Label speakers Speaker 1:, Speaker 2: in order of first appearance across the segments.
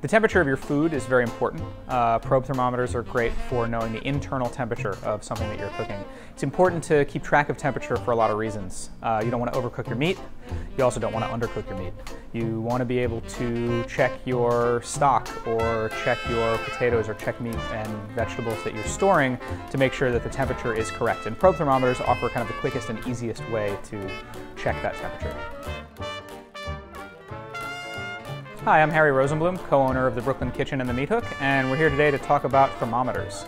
Speaker 1: The temperature of your food is very important. Probe thermometers are great for knowing the internal temperature of something that you're cooking. It's important to keep track of temperature for a lot of reasons. You don't want to overcook your meat. You also don't want to undercook your meat. You want to be able to check your stock or check your potatoes or check meat and vegetables that you're storing to make sure that the temperature is correct. And probe thermometers offer kind of the quickest and easiest way to check that temperature. Hi, I'm Harry Rosenblum, co-owner of the Brooklyn Kitchen and the Meat Hook, and we're here today to talk about thermometers.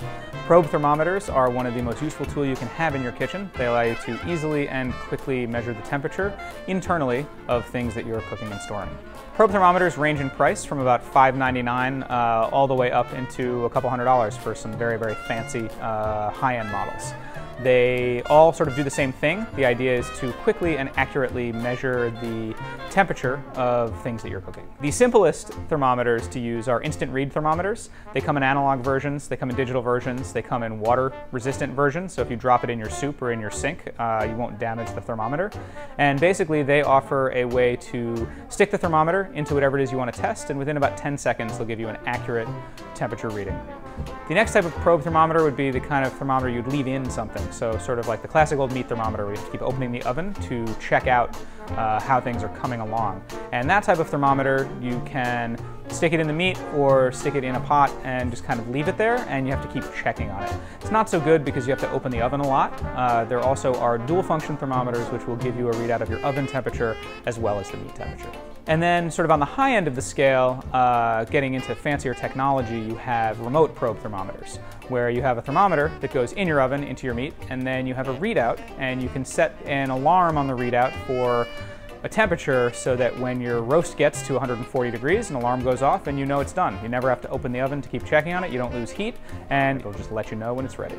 Speaker 1: Probe thermometers are one of the most useful tools you can have in your kitchen. They allow you to easily and quickly measure the temperature internally of things that you're cooking and storing. Probe thermometers range in price from about $5.99 all the way up into a couple $100s for some very, very fancy high-end models. They all sort of do the same thing. The idea is to quickly and accurately measure the temperature of things that you're cooking. The simplest thermometers to use are instant read thermometers. They come in analog versions, they come in digital versions, they come in water resistant versions, so if you drop it in your soup or in your sink, you won't damage the thermometer. And basically they offer a way to stick the thermometer into whatever it is you want to test, and within about 10 seconds they'll give you an accurate temperature reading. The next type of probe thermometer would be the kind of thermometer you'd leave in something. So sort of like the classic old meat thermometer where you have to keep opening the oven to check out how things are coming along. And that type of thermometer, you can stick it in the meat or stick it in a pot and just kind of leave it there, and you have to keep checking on it. It's not so good because you have to open the oven a lot. There also are dual function thermometers which will give you a readout of your oven temperature as well as the meat temperature. And then sort of on the high end of the scale, getting into fancier technology, you have remote probe thermometers, where you have a thermometer that goes in your oven into your meat, and then you have a readout, and you can set an alarm on the readout for a temperature so that when your roast gets to 140 degrees, an alarm goes off and you know it's done. You never have to open the oven to keep checking on it, you don't lose heat, and it'll just let you know when it's ready.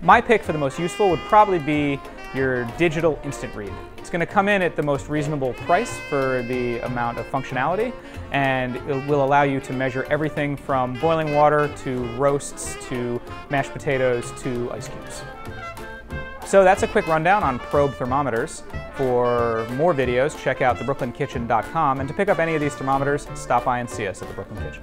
Speaker 1: My pick for the most useful would probably be your digital instant read. It's going to come in at the most reasonable price for the amount of functionality, and it will allow you to measure everything from boiling water to roasts to mashed potatoes to ice cubes. So that's a quick rundown on probe thermometers. For more videos, check out thebrooklynkitchen.com, and to pick up any of these thermometers, stop by and see us at the Brooklyn Kitchen.